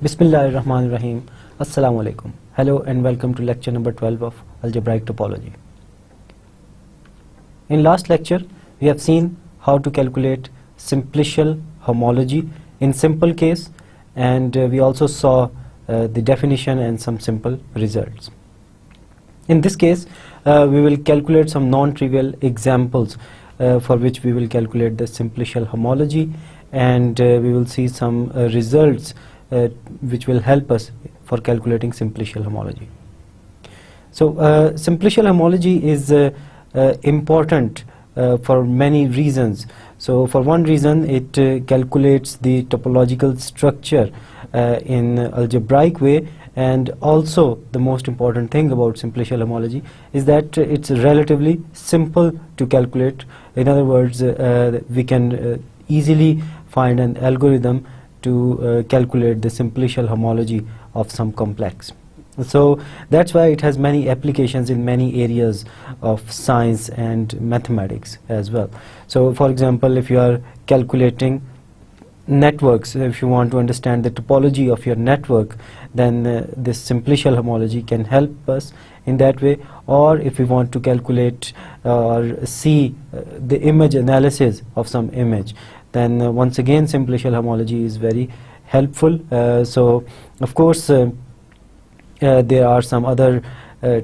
Bismillahirrahmanirrahim. Assalamu alaikum. Hello and welcome to lecture number 12 of Algebraic Topology. In last lecture, we have seen how to calculate simplicial homology in simple case, and we also saw the definition and some simple results. In this case, we will calculate some non-trivial examples for which we will calculate the simplicial homology, and we will see some results which will help us for calculating simplicial homology. So simplicial homology is important for many reasons. So for one reason, it calculates the topological structure in algebraic way, and also the most important thing about simplicial homology is that it's relatively simple to calculate. In other words, we can easily find an algorithm to calculate the simplicial homology of some complex. So that's why it has many applications in many areas of science and mathematics as well. So for example, if you are calculating networks, if you want to understand the topology of your network, then this simplicial homology can help us in that way. Or if we want to calculate or see the image analysis of some image, then once again simplicial homology is very helpful. So of course there are some other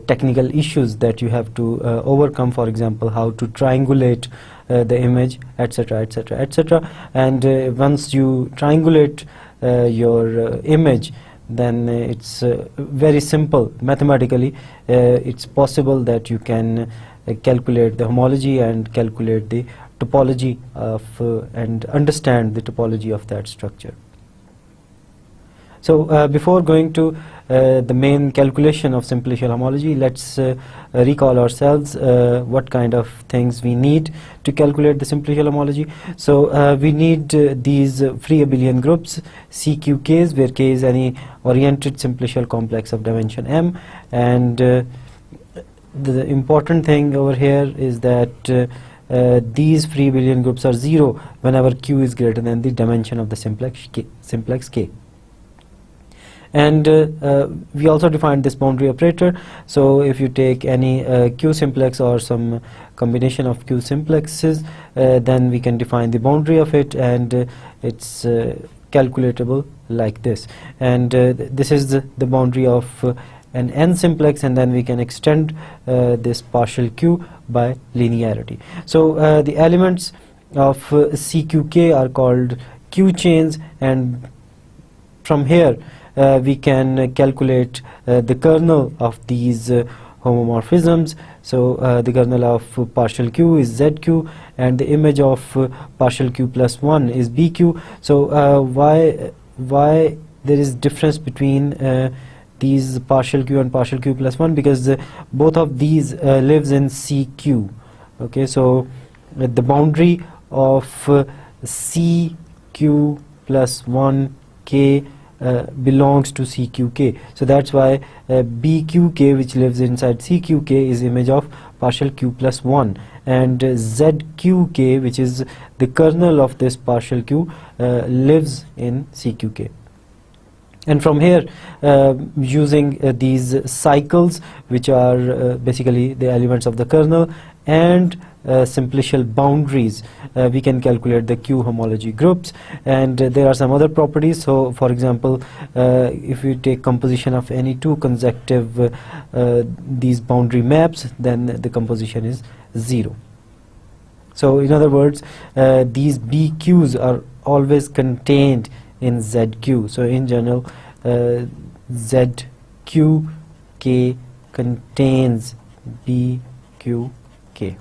technical issues that you have to overcome, for example how to triangulate the image, etc, etc, etc. And once you triangulate your image, then it's very simple mathematically. It's possible that you can calculate the homology and calculate the topology of and understand the topology of that structure. So before going to the main calculation of simplicial homology, let's recall ourselves what kind of things we need to calculate the simplicial homology. So we need these free abelian groups CQKs, where K is any oriented simplicial complex of dimension M, and the important thing over here is that these free abelian groups are 0 whenever Q is greater than the dimension of the simplex K. And we also defined this boundary operator. So if you take any Q simplex or some combination of Q simplexes, then we can define the boundary of it, and it's calculatable like this. And this is the boundary of an n simplex, and then we can extend this partial Q by linearity. So the elements of CQK are called Q chains, and from here we can calculate the kernel of these homomorphisms. So the kernel of partial Q is ZQ, and the image of partial Q plus 1 is BQ. So why there is difference between these partial Q and partial Q plus 1? Because both of these lives in CQ. Okay, so the boundary of CQ plus 1K belongs to CQK. So that's why BQK, which lives inside CQK, is image of partial Q plus 1, and ZQK, which is the kernel of this partial Q, lives in CQK. And from here, using these cycles, which are basically the elements of the kernel, and simplicial boundaries, we can calculate the Q homology groups. And there are some other properties. So for example, if we take composition of any two consecutive these boundary maps, then the composition is 0. So in other words, these BQs are always contained in ZQ. So in general, ZQK contains BQK.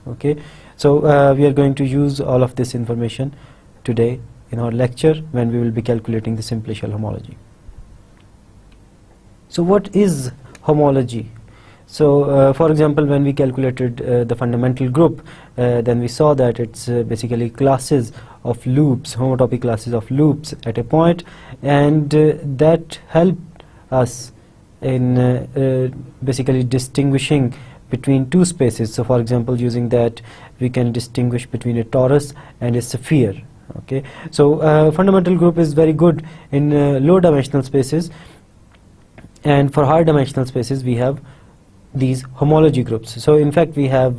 Okay, so we are going to use all of this information today in our lecture when we will be calculating the simplicial homology. So what is homology? So for example, when we calculated the fundamental group, then we saw that it's basically classes of loops, homotopy classes of loops at a point, and that helped us in basically distinguishing between two spaces. So for example, using that we can distinguish between a torus and a sphere. Okay, so fundamental group is very good in low dimensional spaces, and for high dimensional spaces we have these homology groups. So in fact we have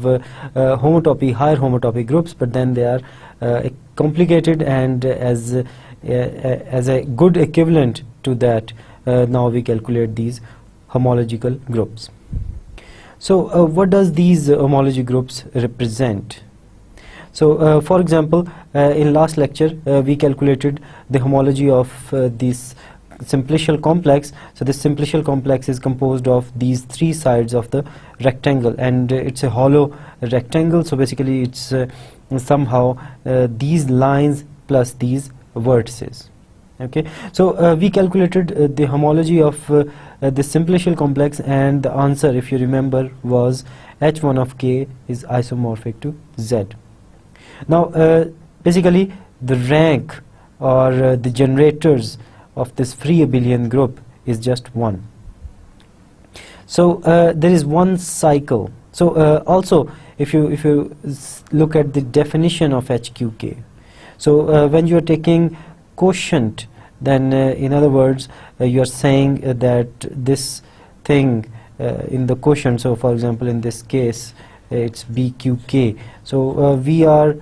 homotopy, higher homotopy groups, but then they are complicated, and as a good equivalent to that, now we calculate these homological groups. So what does these homology groups represent? So for example, in last lecture we calculated the homology of this simplicial complex. So this simplicial complex is composed of these three sides of the rectangle, and it's a hollow rectangle, so basically it's somehow these lines plus these vertices. Okay, so we calculated the homology of the simplicial complex, and the answer, if you remember, was h1 of k is isomorphic to z. Now basically the rank or the generators of this free abelian group is just 1. So there is one cycle. So also if you look at the definition of HQK, so when you are taking quotient, then in other words you are saying that this thing in the quotient, so for example in this case it's BQK, so we are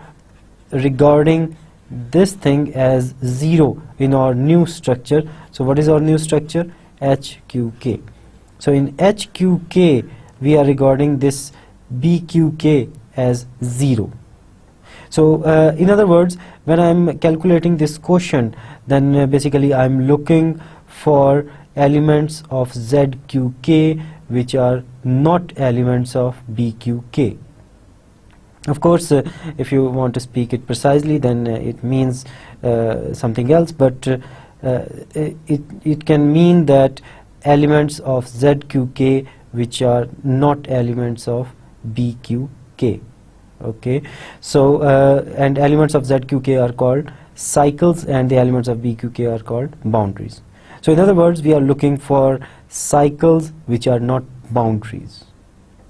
regarding this thing as 0 in our new structure. So what is our new structure? HQK. So in HQK we are regarding this BQK as 0. So in other words, when I'm calculating this quotient, then basically I'm looking for elements of ZQK which are not elements of BQK. Of course, if you want to speak it precisely, then it means something else, but it can mean that elements of ZQK which are not elements of BQK. Okay, so and elements of ZQK are called cycles, and the elements of BQK are called boundaries. So in other words, we are looking for cycles which are not boundaries.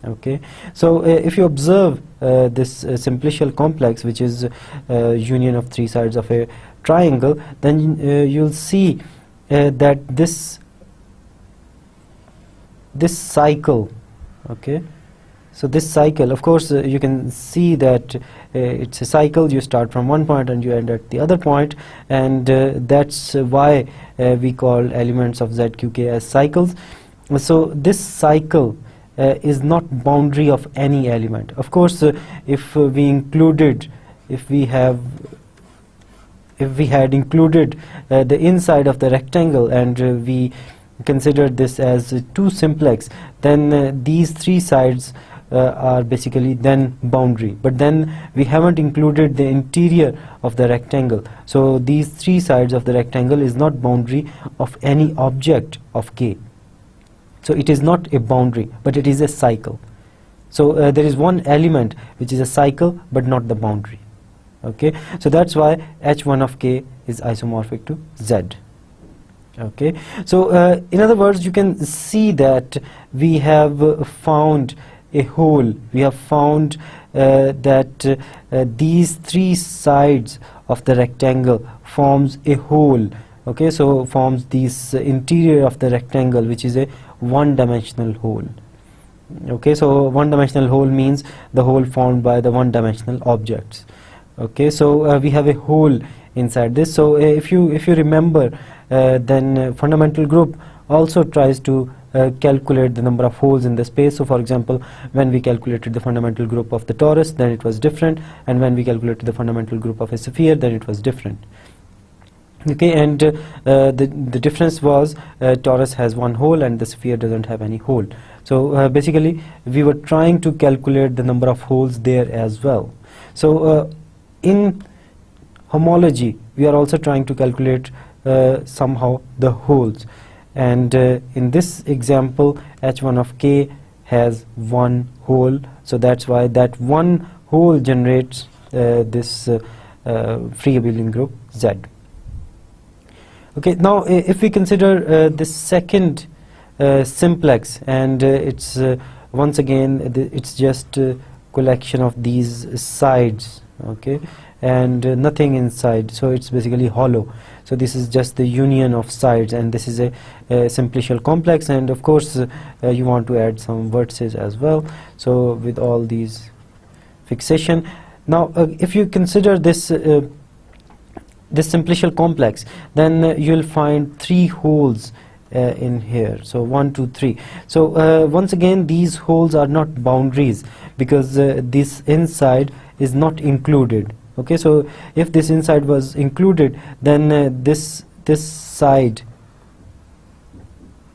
Okay, so if you observe this simplicial complex, which is union of three sides of a triangle, then you'll see that this cycle, okay, so this cycle, of course you can see that it's a cycle. You start from one point and you end at the other point, and that's why we call elements of ZQK as cycles. So this cycle is not boundary of any element. Of course, if we had included the inside of the rectangle, and we considered this as two simplex, then these three sides are basically then boundary, but then we haven't included the interior of the rectangle, so these three sides of the rectangle is not boundary of any object of K. So it is not a boundary, but it is a cycle. So there is one element which is a cycle but not the boundary. Okay, so that's why h1 of k is isomorphic to z. Okay, so in other words, you can see that we have found a whole. We have found that these three sides of the rectangle forms a whole. Okay, so forms this interior of the rectangle, which is a one-dimensional whole. Okay, so one-dimensional whole means the whole formed by the one-dimensional objects. Okay, so we have a whole inside this. So if you remember, then fundamental group also tries to calculate the number of holes in the space. So for example, when we calculated the fundamental group of the torus, then it was different, and when we calculated the fundamental group of a sphere, then it was different. Okay, and the difference was torus has one hole and the sphere doesn't have any hole. So basically we were trying to calculate the number of holes there as well. So in homology we are also trying to calculate somehow the holes, and in this example h1 of k has one hole, so that's why that one hole generates this free abelian group Z. Okay, now if we consider this second simplex, and it's once again it's just a collection of these sides. okay, and nothing inside, so it's basically hollow. So this is just the union of sides, and this is a simplicial complex, and of course you want to add some vertices as well. So with all these fixation, now if you consider this this simplicial complex, then you'll find 3 holes in here. So 1, 2, 3. So once again, these holes are not boundaries, because this inside is not included. Okay, so if this inside was included, then this side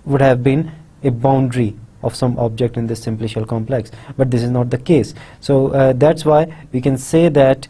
would have been a boundary of some object in this simplicial complex, but this is not the case. So that's why we can say that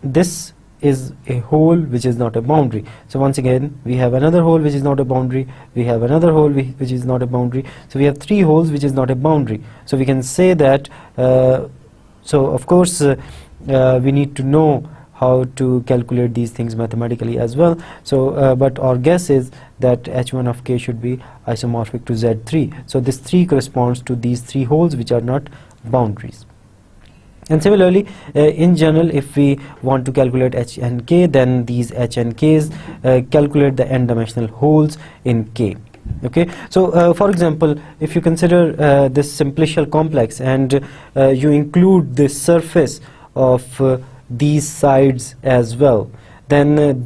this is a hole which is not a boundary. So once again, we have another hole which is not a boundary, we have another hole which is not a boundary, so we have 3 holes which is not a boundary. So we can say that so of course we need to know how to calculate these things mathematically as well. So but our guess is that h1 of k should be isomorphic to z3. So this 3 corresponds to these 3 holes which are not boundaries. And similarly, in general, if we want to calculate h and k, then these h and k's calculate the n-dimensional holes in k. Okay, so for example, if you consider this simplicial complex and you include the surface of these sides as well, then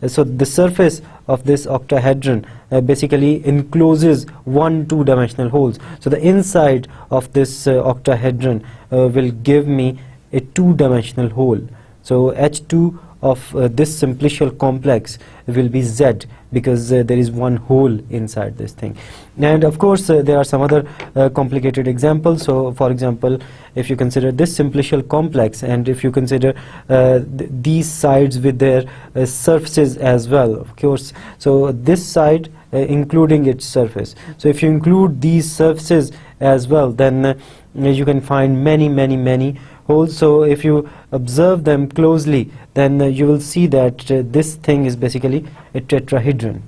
so the surface of this octahedron basically encloses 1 2-dimensional holes. So the inside of this octahedron will give me a 2-dimensional hole. So h2 of this simplicial complex will be z, because there is 1 hole inside this thing. And of course there are some other complicated examples. So for example, if you consider this simplicial complex, and if you consider these sides with their surfaces as well, of course, so this side including its surface, so if you include these surfaces as well, then you can find many holes. So if you observe them closely, then you will see that this thing is basically a tetrahedron.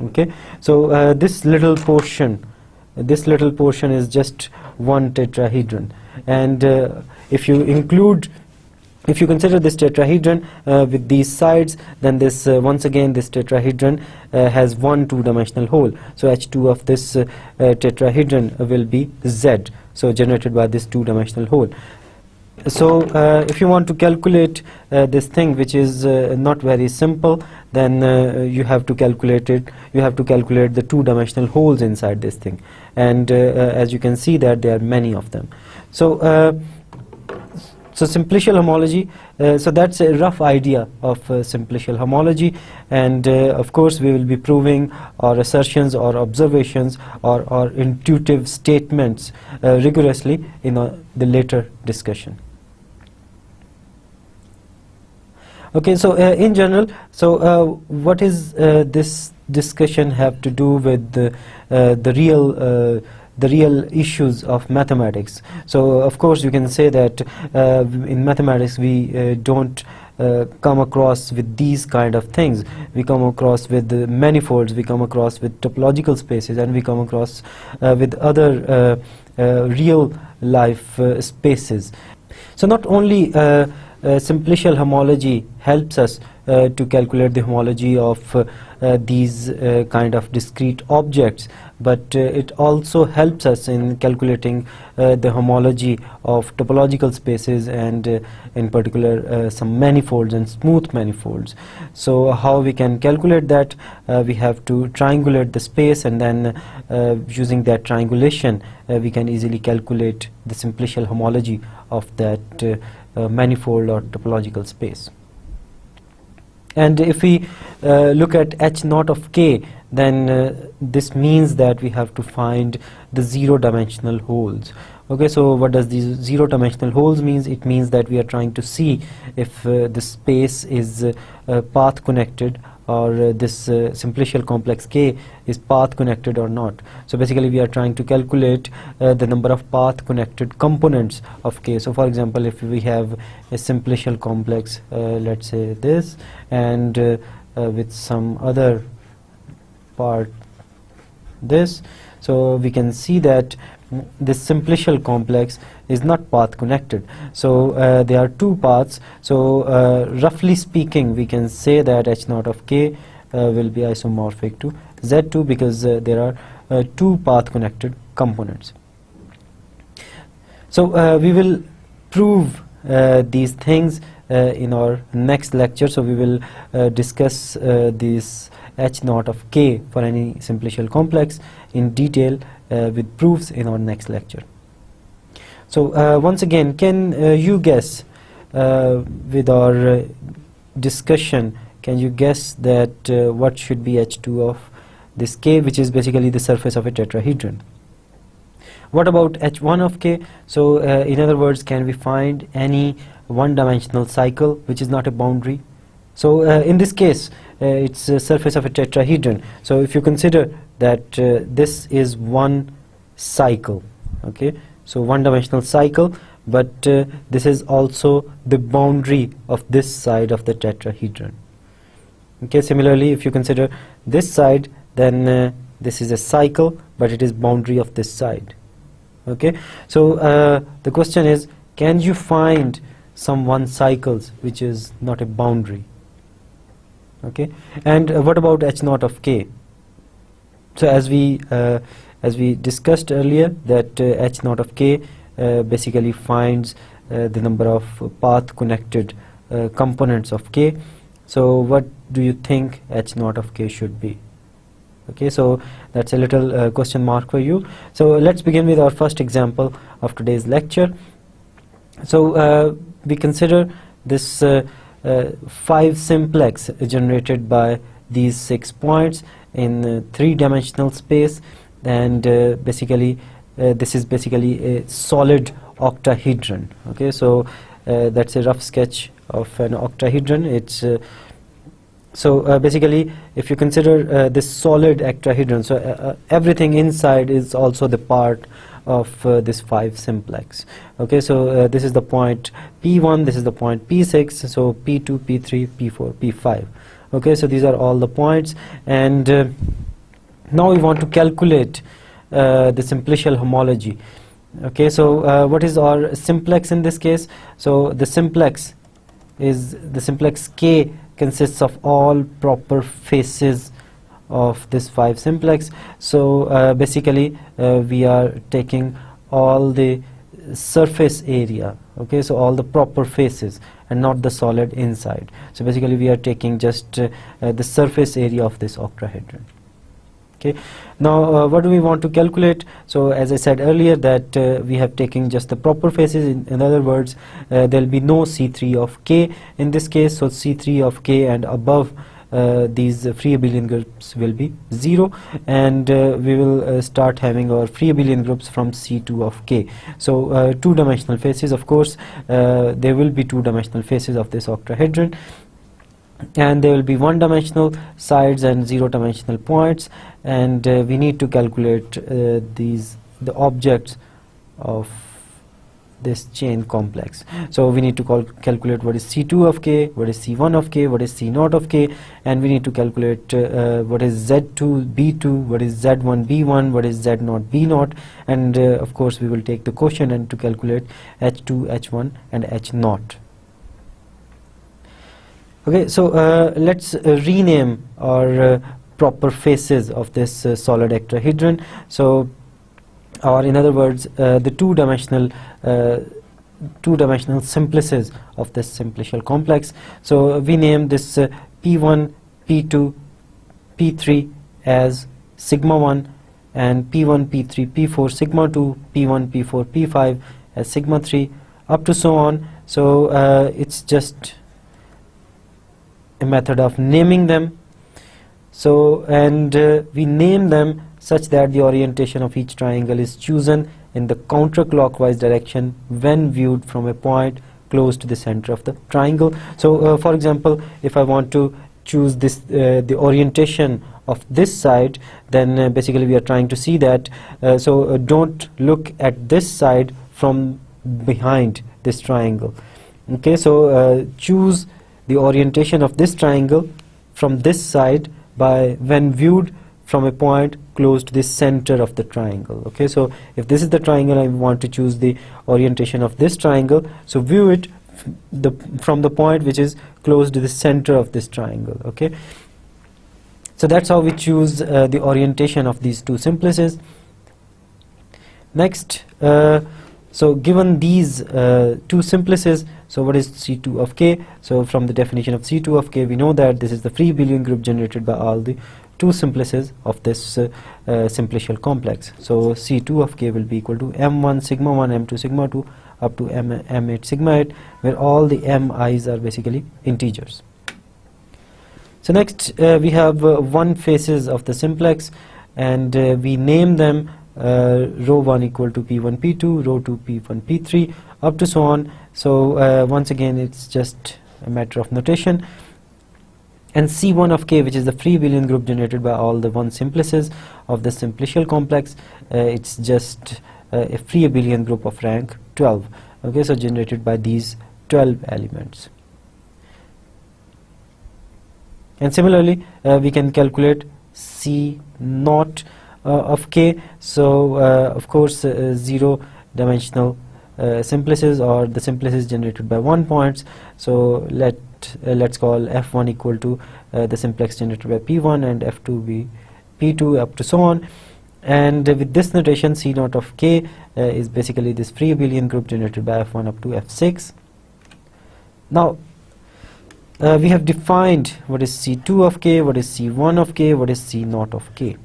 Okay, so this little portion is just one tetrahedron, and if you consider this tetrahedron with these sides, then this once again this tetrahedron has 1 2-dimensional hole. So h2 of this tetrahedron will be z, so generated by this 2-dimensional hole. So if you want to calculate this thing, which is not very simple, then you have to calculate it. You have to calculate the 2-dimensional holes inside this thing, and as you can see that there are many of them. So so simplicial homology, so that's a rough idea of simplicial homology, and of course we will be proving our assertions or observations or intuitive statements rigorously in the later discussion. Okay, so in general, so what is this discussion have to do with the real issues of mathematics? So of course you can say that in mathematics we don't come across with these kind of things. We come across with manifolds, we come across with topological spaces, and we come across with other real life spaces. So not only simplicial homology helps us to calculate the homology of these kind of discrete objects, but it also helps us in calculating the homology of topological spaces, and in particular some manifolds and smooth manifolds. So how we can calculate that? We have to triangulate the space, and then using that triangulation we can easily calculate the simplicial homology of that manifold or topological space. And if we look at h0 of k, then this means that we have to find the 0-dimensional holes. Okay, so what does these 0-dimensional holes means? It means that we are trying to see if the space is path connected, or this simplicial complex k is path connected or not. So basically we are trying to calculate the number of path connected components of k. So for example, if we have a simplicial complex, let's say this, and with some other part this, so we can see that this simplicial complex is not path connected. So there are two paths. So roughly speaking, we can say that H naught of K will be isomorphic to Z2 because there are two path connected components. So we will prove these things in our next lecture. So we will discuss this H naught of K for any simplicial complex in detail with proofs in our next lecture. So once again, can you guess with our discussion, can you guess that what should be H2 of this K, which is basically the surface of a tetrahedron? What about H1 of K? So in other words, can we find any one-dimensional cycle which is not a boundary? So in this case, it's a surface of a tetrahedron. So if you consider that this is one cycle, okay, so one-dimensional cycle, but this is also the boundary of this side of the tetrahedron. Okay, similarly, if you consider this side, then this is a cycle, but it is boundary of this side. Okay, so the question is, can you find some one cycles which is not a boundary? Okay, and what about H naught of K? So as we discussed earlier, that H naught of K basically finds the number of path connected components of K. So what do you think H naught of K should be? Okay, so that's a little question mark for you. So let's begin with our first example of today's lecture. So we consider this 5 simplex generated by these 6 points in 3-dimensional space, and basically this is basically a solid octahedron. Okay, so that's a rough sketch of an octahedron. It's so basically, if you consider this solid octahedron, so everything inside is also the part of this 5 simplex. Okay, so this is the point P1, this is the point P6, so P2, P3, P4, P5. Okay, so these are all the points, and now we want to calculate the simplicial homology. Okay, so what is our simplex in this case? So the simplex K consists of all proper faces of this 5 simplex. So basically we are taking all the surface area, okay, so all the proper faces and not the solid inside. So basically we are taking just the surface area of this octahedron. Okay, now what do we want to calculate? So as I said earlier, that we have taken just the proper faces. In other words, there will be no C3 of K in this case. So C3 of K and above these free abelian groups will be 0, and we will start having our free abelian groups from C2 of K. So 2-dimensional faces, of course, there will be 2-dimensional faces of this octahedron, and there will be 1-dimensional sides and 0-dimensional points, and we need to calculate the objects of this chain complex. So we need to calculate what is C2 of K, what is C1 of K, what is C0 of K, and we need to calculate what is Z2 B2, what is Z1 B1, what is Z0 B0, and of course we will take the quotient and to calculate H2, H1 and H0. Okay, so let's rename our proper faces of this solid octahedron. So, or in other words, the two-dimensional simplices of this simplicial complex. So we name this P1, P2, P3 as sigma 1, and P1, P3, P4, sigma 2, P1, P4, P5 as sigma 3, up to so on. So it's just a method of naming them. So, and we name them such that the orientation of each triangle is chosen in the counterclockwise direction when viewed from a point close to the center of the triangle. So for example, if I want to choose this the orientation of this side, then basically we are trying to see that so don't look at this side from behind this triangle. Okay, so choose the orientation of this triangle from this side by when viewed from a point close to the center of the triangle. Okay, so if this is the triangle, I want to choose the orientation of this triangle, so view it from the point which is close to the center of this triangle. Okay, so that's how we choose the orientation of these two simplices. Next, so given these two simplices, so what is C2 of k? So from the definition of C2 of k, we know that this is the free abelian group generated by all the two simplices of this simplicial complex. So C2 of k will be equal to m1 sigma 1 m2 sigma 2 up to m8 sigma 8, where all the mi's are basically integers. So next we have one faces of the simplex, and we name them row 1 equal to p1 p2, row 2 p1 p3, up to so on. So once again it's just a matter of notation. And C1 of k, which is the free abelian group generated by all the one simplices of the simplicial complex, it's just a free abelian group of rank 12. Okay, so generated by these 12 elements. And similarly we can calculate C0 of k. So of course 0 dimensional simplices, or the simplices generated by 1 points. So let's call f1 equal to the simplex generated by p1, and f2 be p2, up to so on. And with this notation, C0 of k is basically this free abelian group generated by f1 up to f6. Now we have defined what is C2 of k, what is C1 of k, what is C0 of k.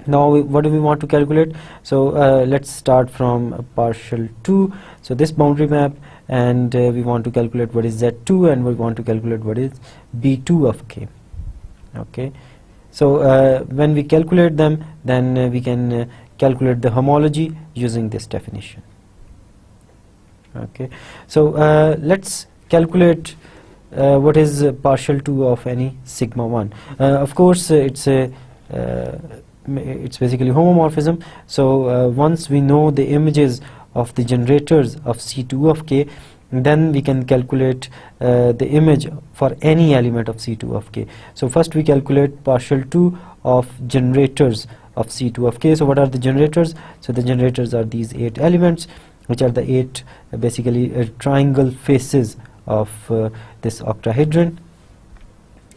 Now what do we want to calculate? So let's start from partial 2, so this boundary map, and we want to calculate what is Z2, and we want to calculate what is B2 of k. Okay, so when we calculate them, then we can calculate the homology using this definition. Okay, so let's calculate what is partial 2 of any sigma 1. Of course it's basically homomorphism. So once we know the images of the generators of C2 of k, then we can calculate the image for any element of C2 of k. So first we calculate partial 2 of generators of C2 of k. So what are the generators? So the generators are these 8 elements, which are the 8 basically triangle faces of this octahedron.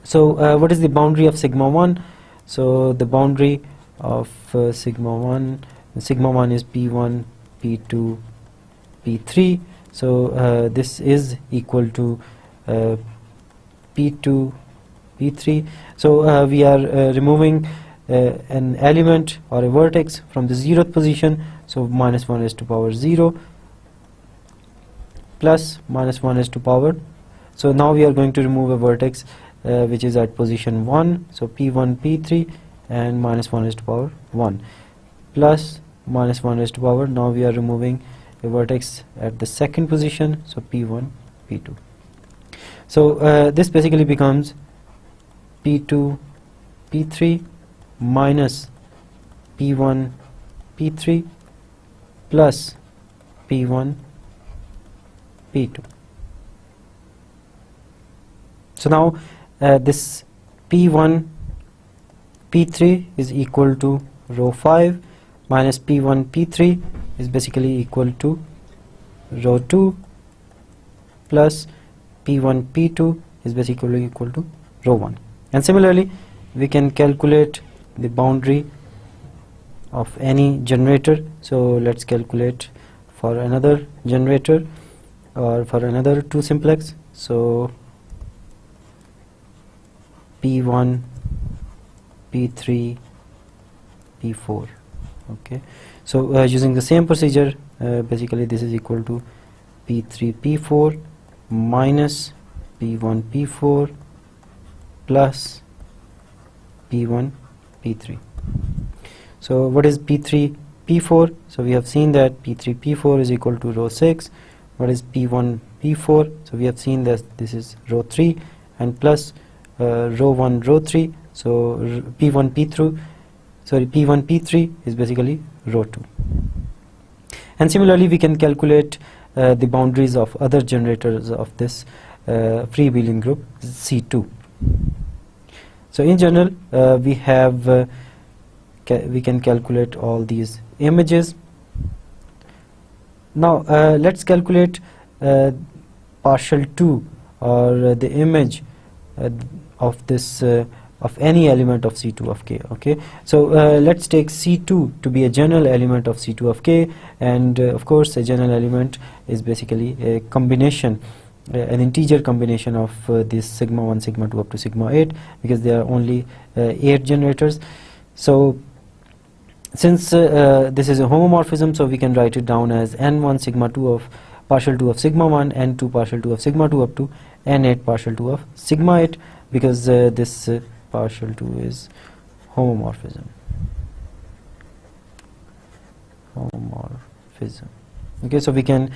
So what is the boundary of sigma 1? So the boundary of sigma 1 is p1 p2 p3. So this is equal to p2 p3. So we are removing an element or a vertex from the 0th position. So minus 1 is to power 0 plus minus 1 is to power. So now we are going to remove a vertex which is at position 1. So p1 p3 and minus 1 is to power 1 plus minus 1 is to power. Now we are removing a vertex at the 2nd position. So p1 p2. So this basically becomes p2 p3 minus p1 p3 plus p1 p2. So now this p1 p3 is equal to row 5 minus p1 p3 is basically equal to row 2 plus p1 p2 is basically equal to row 1. And similarly we can calculate the boundary of any generator. So let's calculate for another generator or for another 2 simplex. So p1 p3 p4. Okay, so using the same procedure, basically this is equal to p3 p4 minus p1 p4 plus p1 p3. So what is p3 p4? So we have seen that p3 p4 is equal to row 6. What is p1 p4? So we have seen that this is row 3 and plus row 1 row 3. So p1 p3 is basically row 2. And similarly we can calculate the boundaries of other generators of this free abelian group C2. So in general we have we can calculate all these images. Now let's calculate partial 2 or the image of this of any element of C2 of K. Okay, so let's take C2 to be a general element of C2 of K, and of course a general element is basically a combination, an integer combination of this sigma 1, sigma 2 up to sigma 8, because there are only 8 generators. So since this is a homomorphism, so we can write it down as n1 sigma 2 of partial 2 of sigma 1, n2 partial 2 of sigma 2 up to n8 partial 2 of sigma 8, because this partial 2 is homomorphism. Okay, so we can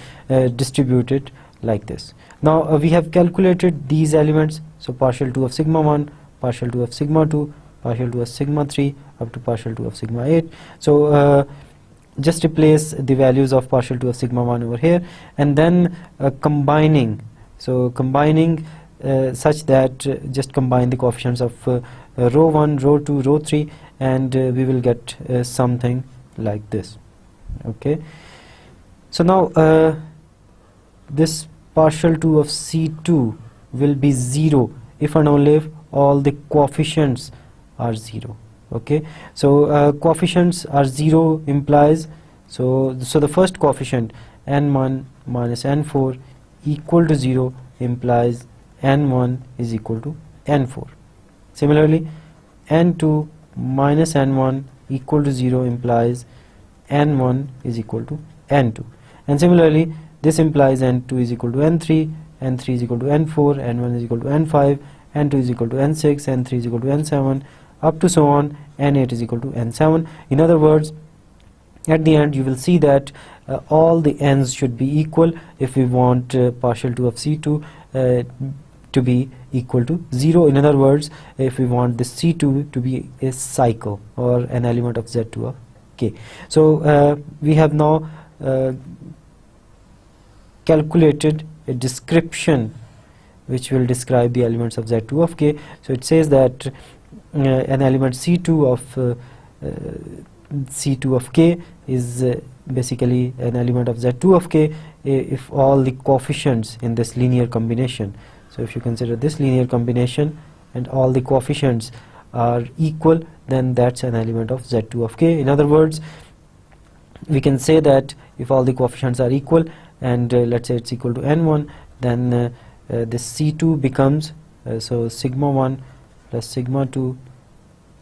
distribute it like this. Now we have calculated these elements, so partial 2 of sigma 1, partial 2 of sigma 2, partial 2 of sigma 3 up to partial 2 of sigma 8. So just replace the values of partial 2 of sigma 1 over here, and then combining, so combining such that just combine the coefficients of row 1, row 2, row 3, and we will get something like this. Okay, so now this partial 2 of C2 will be 0 if and only if all the coefficients are 0. Okay, so coefficients are 0 implies, so the first coefficient n1 minus n4 equal to 0 implies n1 is equal to n4. Similarly, n2 minus n1 equal to 0 implies n1 is equal to n2, and similarly this implies n2 is equal to n3, n3 is equal to n4, n1 is equal to n5, n2 is equal to n6, n3 is equal to n7, up to so on, n8 is equal to n7. In other words, at the end you will see that all the n's should be equal if we want partial 2 of C2 to be equal to 0. In other words, if we want this C2 to be a cycle or an element of Z2 of K. So we have now calculated a description which will describe the elements of Z2 of K. So it says that an element C2 of K is basically an element of Z2 of K if all the coefficients in this linear combination, so if you consider this linear combination and all the coefficients are equal, then that's an element of Z2 of K. In other words, we can say that if all the coefficients are equal, and let's say it's equal to n1, then this C2 becomes so sigma 1 plus sigma 2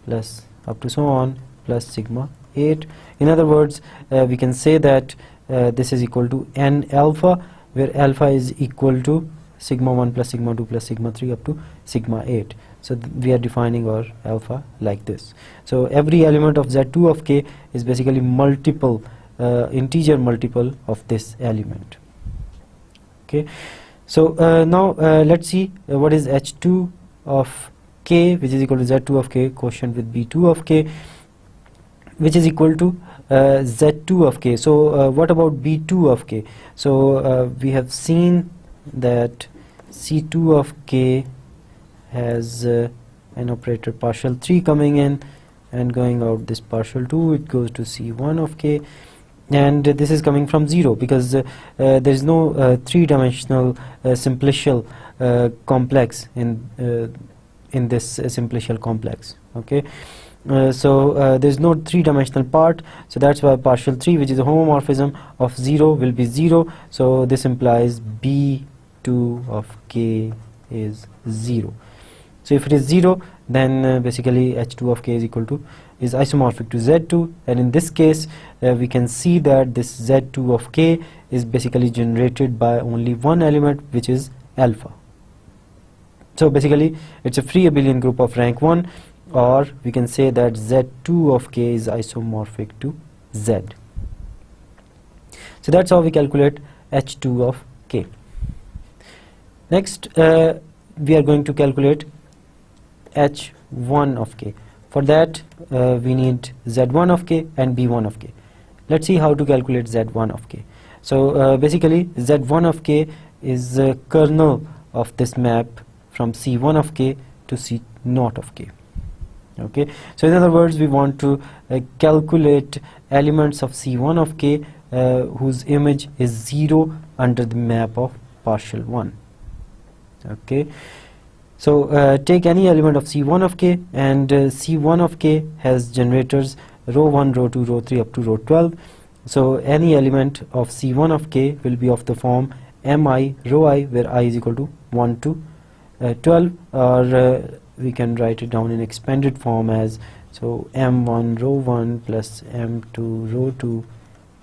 plus up to so on plus sigma 8. In other words, we can say that this is equal to n alpha, where alpha is equal to sigma 1 plus sigma 2 plus sigma 3 up to sigma 8. So we are defining our alpha like this. So every element of Z2 of K is basically multiple, integer multiple of this element. Okay, so now let's see what is H2 of K, which is equal to Z2 of K quotient with B2 of K, which is equal to Z2 of K. So what about B2 of K? So we have seen that C2 of K has an operator partial 3 coming in and going out this partial 2, it goes to C1 of K, and this is coming from 0 because there is no three-dimensional simplicial complex in this simplicial complex. Okay, so there is no three-dimensional part, so that's why partial 3, which is a homomorphism of 0, will be 0. So this implies B2 of K is 0. So if it is 0, then basically H2 of K is equal to is isomorphic to Z2, and in this case we can see that this Z2 of K is basically generated by only one element, which is alpha. So basically it's a free abelian group of rank 1, or we can say that Z2 of K is isomorphic to Z. So that's how we calculate H2 of K. Next we are going to calculate H1 of K. For that we need Z1 of K and B1 of K. Let's see how to calculate Z1 of K. So basically Z1 of K is the kernel of this map from C1 of K to C0 of K. Okay, so in other words, we want to calculate elements of C1 of K whose image is 0 under the map of partial 1. Okay, so take any element of C1 of K, and C1 of K has generators row 1, row 2, row 3 up to row 12. So any element of C1 of K will be of the form mi row I, where I is equal to 1 to 12, or we can write it down in expanded form as, so m1 row 1 plus m2 row 2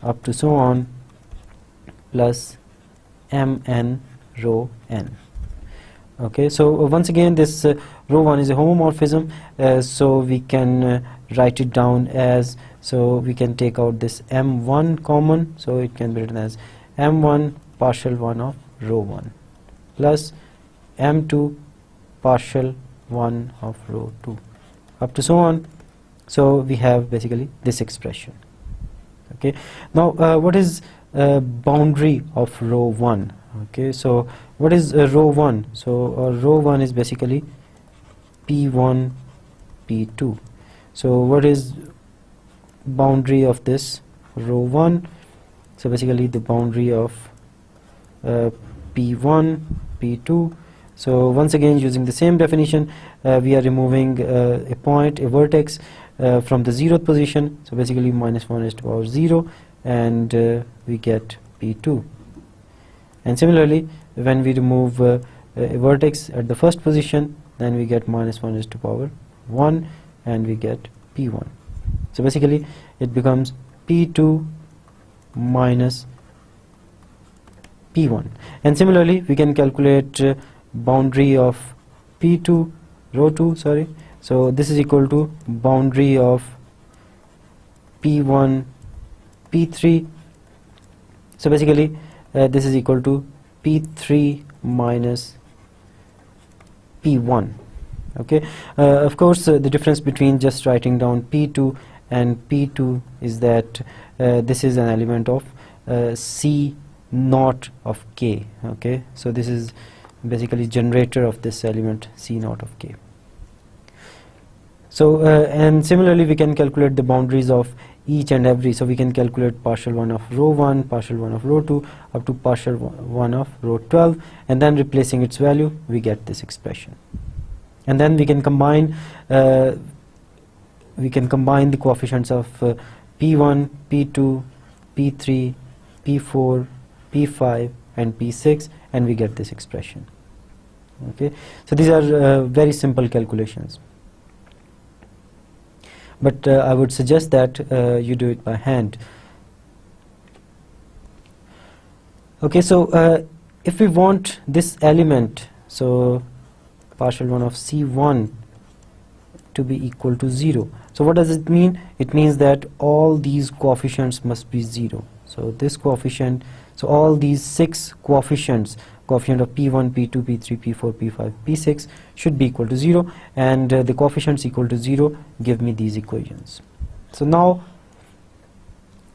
up to so on plus mn row n. Okay, so once again this row 1 is a homomorphism, so we can write it down as, so we can take out this m1 common, so it can be written as m1 partial 1 of row 1 plus m2 partial 1 of row 2 up to so on. So we have basically this expression. Okay, now what is boundary of row 1? Okay, so what is row 1? So row 1 is basically p1 p2. So what is boundary of this row 1? So basically the boundary of p1 p2. So once again, using the same definition, we are removing a point, a vertex from the 0th position. So basically minus 1 is to power 0, and we get p2. And similarly, when we remove a vertex at the first position, then we get minus 1 is to power 1, and we get p1. So basically it becomes p2 minus p1. And similarly, we can calculate boundary of p2 row 2, sorry. So this is equal to boundary of p1 p3. So basically this is equal to p3 minus p1. Okay, of course the difference between just writing down p2 and p2 is that this is an element of C naught of K. Okay, so this is basically generator of this element C naught of K. So and similarly we can calculate the boundaries of each and every. So we can calculate partial 1 of row 1, partial 1 of row 2 up to partial 1 of row 12, and then replacing its value we get this expression. And then we can combine the coefficients of p1, p2, p3, p4, p5 and p6, and we get this expression. Okay, so these are very simple calculations, but I would suggest that you do it by hand. Okay, so if we want this element, so partial 1 of C1 to be equal to 0. So what does it mean? It means that all these coefficients must be 0. So this coefficient, so all these 6 coefficients, coefficient of P1, P2, P3, P4, P5, P6 should be equal to 0, and the coefficients equal to 0 give me these equations. So now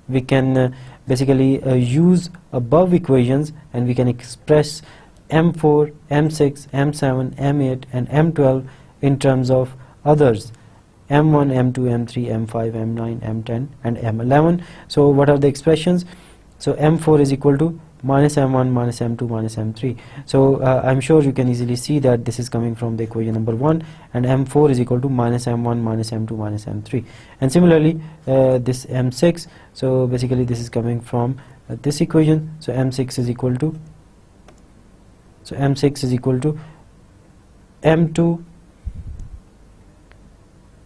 we can basically use above equations, and we can express M4, M6, M7, M8 and M12 in terms of others, M1, M2, M3, M5, M9, M10 and M11. So what are the expressions? So M4 is equal to minus M1 minus M2 minus M3. So I'm sure you can easily see that this is coming from the equation number 1, and M4 is equal to minus M1 minus M2 minus M3. And similarly this M6, so basically this is coming from this equation. So M6 is equal to, so M6 is equal to M2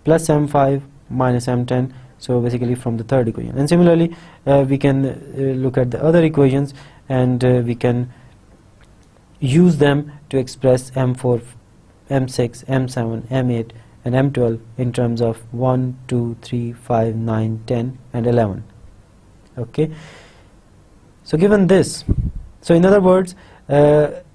plus M5 minus M10, so basically from the third equation. And similarly we can look at the other equations, and we can use them to express M4, M6, M7, M8 and M12 in terms of 1, 2, 3, 5, 9, 10 and 11. Okay, so given this, so in other words,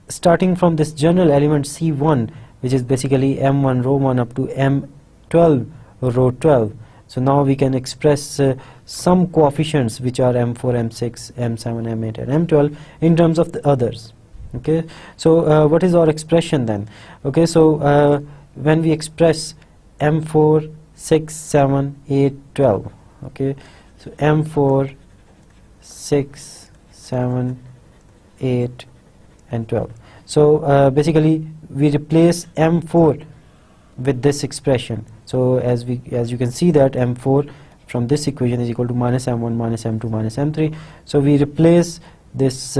starting from this general element C1, which is basically M1 row 1 up to M12 row 12, so now we can express some coefficients which are M4, M6, M7, M8 and M12 in terms of the others. Okay, so what is our expression then? Okay, so when we express M4, 6, 7, 8, 12. Okay, so M4, 6, 7, 8 and 12. So basically we replace M4 with this expression. So as you can see that M4 from this equation is equal to minus M1 minus M2 minus M3. So we replace this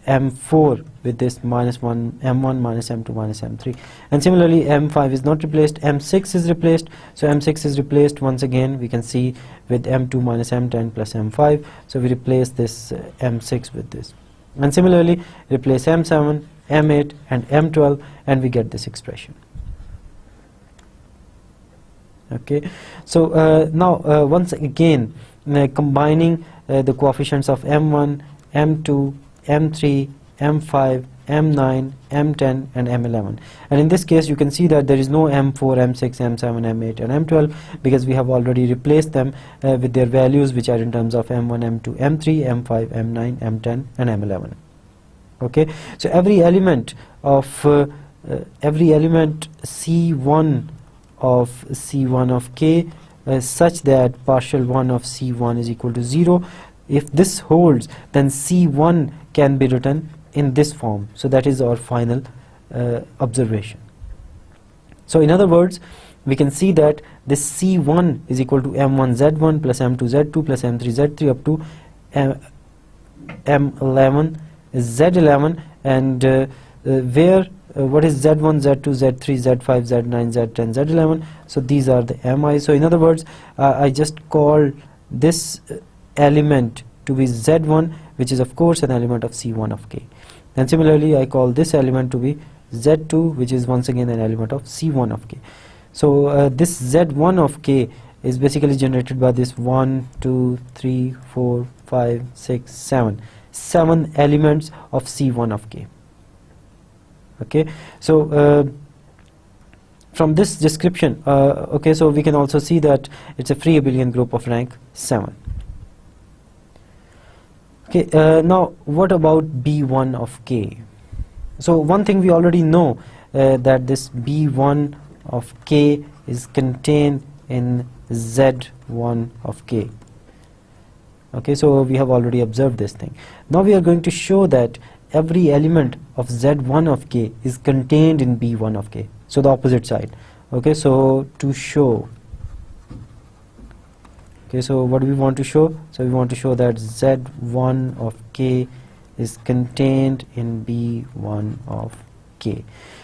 M4 with this minus 1 M1 minus M2 minus M3, and similarly M5 is not replaced, M6 is replaced. So M6 is replaced once again, we can see, with M2 minus M10 plus M5. So we replace this M6 with this, and similarly replace M7, M8 and M12, and we get this expression. Okay, so now once again combining the coefficients of M1, M2, M3, M5, M9, M10 and M11, and in this case you can see that there is no M4, M6, M7, M8 and M12, because we have already replaced them with their values, which are in terms of M1, M2, M3, M5, M9, M10 and M11. Okay, so every element C1 of C1 of K such that partial 1 of C1 is equal to 0. If this holds, then C1 can be written in this form. So that is our final observation. So in other words, we can see that this C1 is equal to M1 Z1 plus M2 Z2 plus M3 Z3 up to M11 is Z11, and where what is Z1, Z2, Z3, Z5, Z9, Z10, Z11. So these are the MI. So in other words, I just call this element to be Z1, which is of course an element of C1 of K, and similarly I call this element to be Z2, which is once again an element of C1 of K. So this Z1 of K is basically generated by this 1, 2, 3, 4, 5, 6, 7 elements of C1 of K. Okay, so from this description, okay, so we can also see that it's a free abelian group of rank 7. Okay, now what about B1 of K? So one thing we already know, that this B1 of K is contained in Z1 of K. Okay, so we have already observed this thing. Now we are going to show that every element of Z1 of K is contained in B1 of K. So the opposite side. Okay, so to show, okay, so what do we want to show? So we want to show that Z1 of K is contained in B1 of K.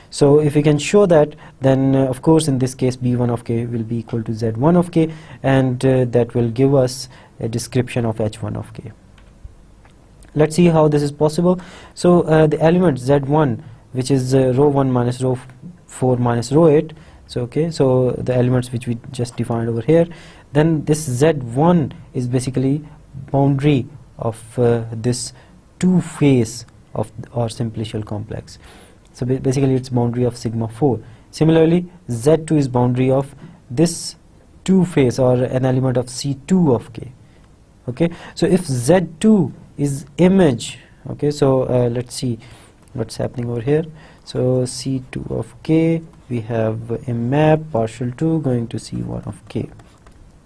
So if we can show that, then of course in this case B1 of K will be equal to Z1 of K, and that will give us a description of H1 of K. Let's see how this is possible. So the element Z1, which is row 1 minus row 4 minus row 8, so okay, so the elements which we just defined over here, then this Z1 is basically boundary of this two face of our simplicial complex. So basically it's boundary of sigma 4. Similarly Z2 is boundary of this two face, or an element of C2 of K. Okay, so if Z2 is image, okay, so let's see what's happening over here. So C2 of K, we have a map partial 2 going to C1 of K.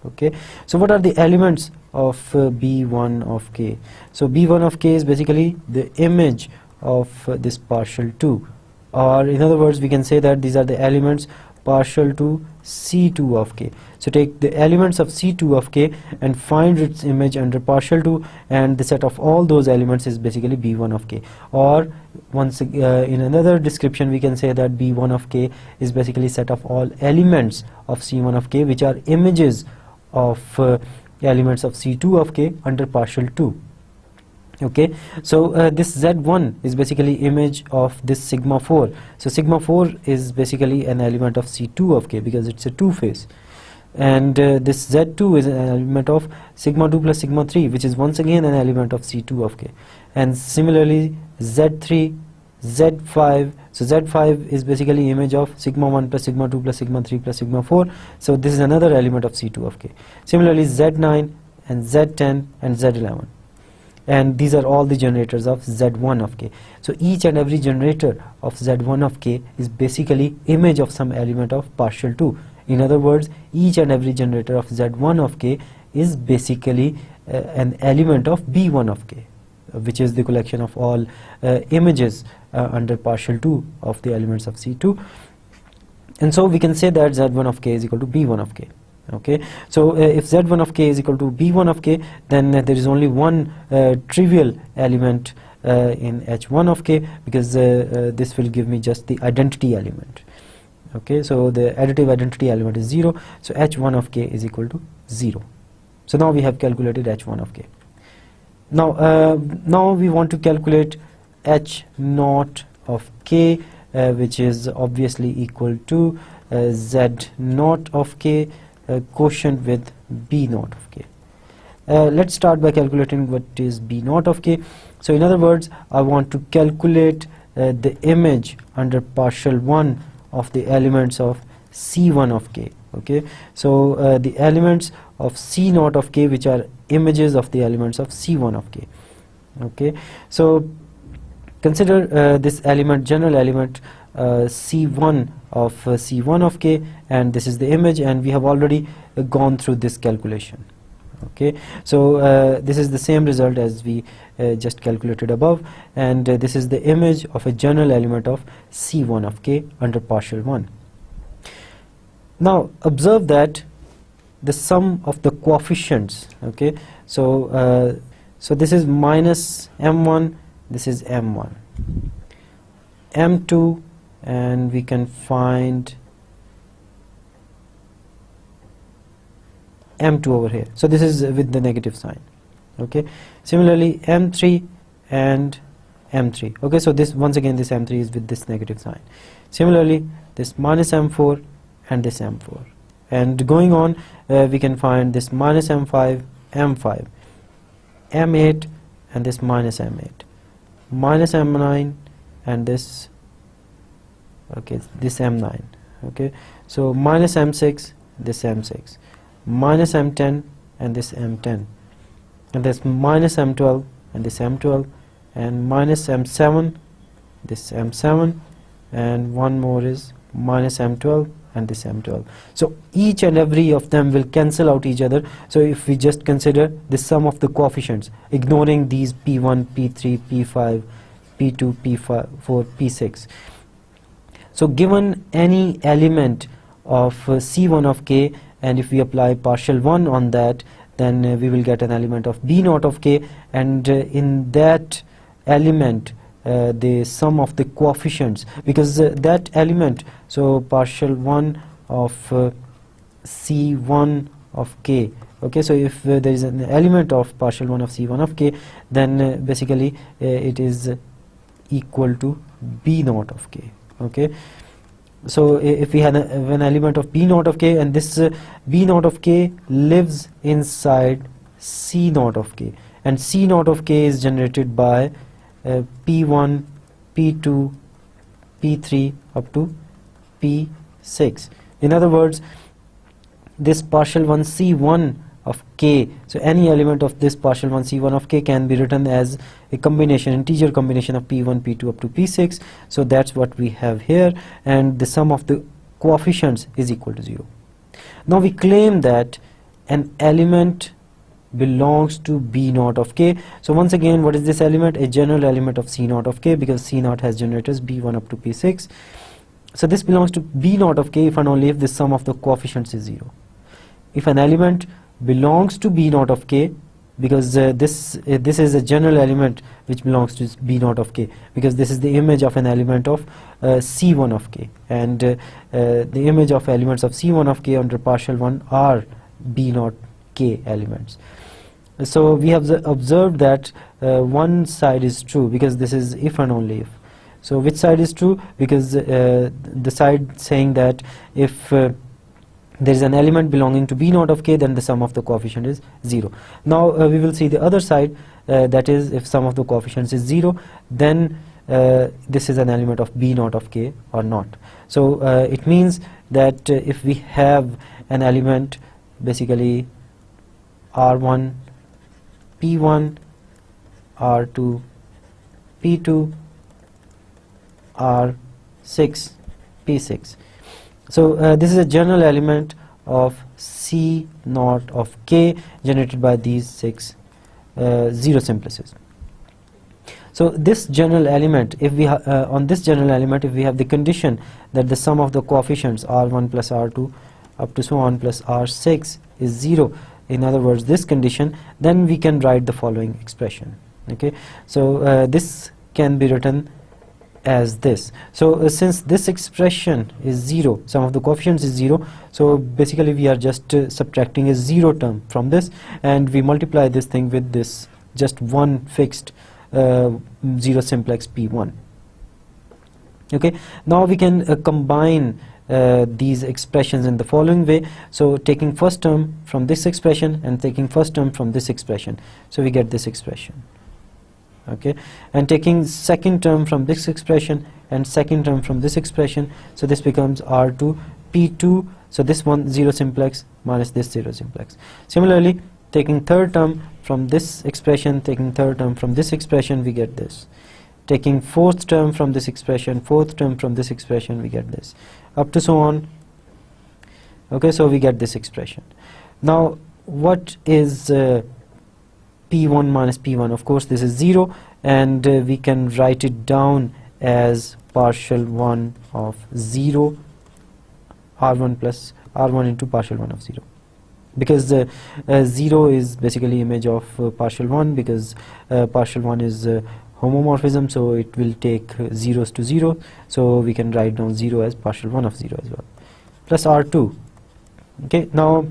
Okay, so what are the elements of B1 of K? So B1 of K is basically the image of this partial 2, or in other words we can say that these are the elements partial to C2 of K. So take the elements of C2 of K and find its image under partial 2, and the set of all those elements is basically B1 of K. Or once in another description we can say that B1 of K is basically set of all elements of C1 of K which are images of elements of C2 of K under partial 2. Okay, so this Z1 is basically image of this sigma 4. So sigma 4 is basically an element of C2 of K because it's a two face, and this Z2 is an element of sigma 2 plus sigma 3, which is once again an element of C2 of K. And similarly Z3, Z5, so Z5 is basically image of sigma 1 plus sigma 2 plus sigma 3 plus sigma 4, so this is another element of C2 of K. Similarly Z9 and Z10 and Z11, and these are all the generators of Z1 of K. So each and every generator of Z1 of K is basically image of some element of partial 2, In other words, each and every generator of Z1 of k is basically an element of B1 of k, which is the collection of all images under partial 2 of the elements of C2. And so we can say that Z1 of k is equal to B1 of k. Okay, so if Z1 of k is equal to B1 of k, then there is only one trivial element in H1 of k, because this will give me just the identity element. Okay, so the additive identity element is 0, so H1 of k is equal to 0. So now we have calculated H1 of k. Now we want to calculate H0 of k, which is obviously equal to Z0 of k quotient with B0 of k. Let's start by calculating what is B0 of k. So in other words, I want to calculate the image under partial 1 of the elements of C1 of k. Okay, so the elements of C0 of k, which are images of the elements of C1 of k. Okay, so consider this element, general element C1 of C1 of k, and this is the image, and we have already gone through this calculation. Okay, so this is the same result as we just calculated above, and this is the image of a general element of C1 of k under partial 1. Now observe that the sum of the coefficients, okay, so so this is minus m1, this is m1, m2, and we can find m2 over here. So this is with the negative sign. Okay, similarly m3 and m3. Okay, so this, once again, this m3 is with this negative sign. Similarly, this minus m4 and this m4, and going on, we can find this minus m5, m5, m8, and this minus m8, minus m9, and this, okay, this m9. Okay, so minus m6, this m6, minus m10, and this m10, and this minus m12, and this m12, and minus m7, this m7, and one more is minus m12 and this m12. So each and every of them will cancel out each other. So if we just consider the sum of the coefficients, ignoring these p1, p3, p5, p2, p4, p6, so given any element of C1 of k, and if we apply partial 1 on that, then we will get an element of B0 of k, and in that element the sum of the coefficients, because that element, so partial 1 of C1 of k. Okay, so if there is an element of partial 1 of C1 of k, then basically it is equal to B0 of k. Okay, so if we have an element of B0 of k, and this B0 of k lives inside C0 of k, and C0 of k is generated by P1, P2, P3 up to P6. In other words, this partial 1 C1 of k, so any element of this partial 1 C1 of k can be written as a combination, integer combination of P1, P2 up to P6. So that's what we have here, and the sum of the coefficients is equal to 0. Now we claim that an element belongs to B0 of k. So once again, what is this element? A general element of C0 of k, because C0 has generators B1 up to P6. So this belongs to B0 of k if and only if the sum of the coefficients is 0. If an element belongs to B0 of k, because this is a general element which belongs to B0 of k, because this is the image of an element of C1 of k, and the image of elements of C1 of k under partial 1 are B0 k elements. So we have observed that one side is true, because this is if and only if. So which side is true? Because the side saying that if there is an element belonging to B0 of k, then the sum of the coefficient is 0. Now we will see the other side, that is, if sum of the coefficients is 0, then this is an element of B0 of k or not. So it means that if we have an element, basically R1, P1, R2, P2, R6, P6, So this is a general element of C naught of K generated by these 6 zero simplices. So this general element, if we on this general element, if we have the condition that the sum of the coefficients R1 plus R2 up to so on plus R6 is 0, in other words this condition, then we can write the following expression. Okay, so this can be written as this. So since this expression is 0, sum of the coefficients is 0, so basically we are just subtracting a 0 term from this, and we multiply this thing with this just one fixed zero simplex P1. Okay, now we can combine these expressions in the following way. So taking first term from this expression and taking first term from this expression, so we get this expression. Okay, and taking second term from this expression and second term from this expression, so this becomes R2 P2, so this one zero simplex minus this zero simplex. Similarly, taking third term from this expression, taking third term from this expression, we get this. Taking fourth term from this expression, fourth term from this expression, we get this, up to so on. Okay, so we get this expression. Now what is P1 minus P1? Of course this is 0, and we can write it down as partial 1 of 0 R1 plus R1 into partial 1 of 0, because 0 is basically image of partial 1, because partial 1 is homomorphism, so it will take zeros to 0, so we can write down 0 as partial 1 of 0 as well, plus R2. Okay, now